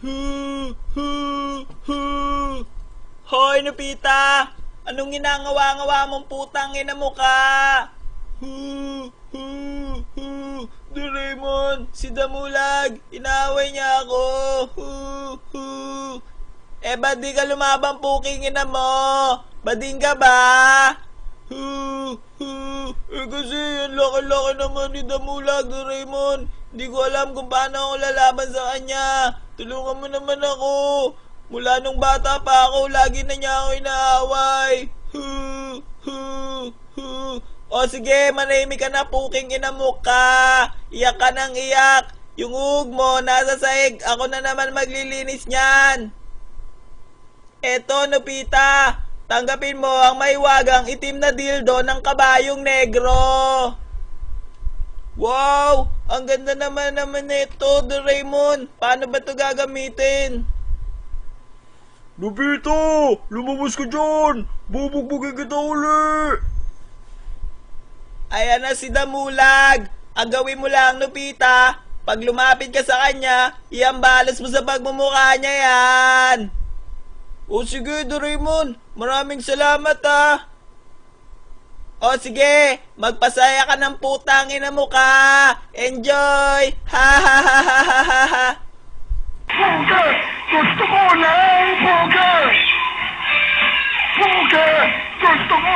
Hoy, Nobita! Anong ginangawa-ngawa mong putang ina mo ka? Doraemon, si Damulag, inaaway niya ako. Ba't di ka lumabang puking ina mo? Bading ka ba? Kasi ang laki-laki naman ni Damulag, Doraemon. Hindi ko alam kung paano ako lalaban sa kanya. Tulungan mo naman ako. Mula nung bata pa ako, lagi na niya ako inaaway. O sige, manahimik ka na, puking ina mo ka. Iyak ka ng iyak. Yung ug mo, nasa sahig. Ako na naman maglilinis niyan. Eto, Nobita. Tanggapin mo ang maiwagang itim na dildo ng kabayong negro. Wow! Ang ganda naman nito, Doraemon. Paano ba ito gagamitin? Nobita! Lumabas ka dyan! Bubugbugin kita uli! Ayan na si Damulag. Ang gawin mo lang, Nobita, pag lumapit ka sa kanya, iambalas mo sa pagmumukha niya yan. O sige, Doraemon. Maraming salamat ah. O sige, magpasaya ka ng putang ina mo ka. Enjoy! Ha ha ha ha ha ha ha. Puke! Gusto ko ng puke! Puke! Gusto ko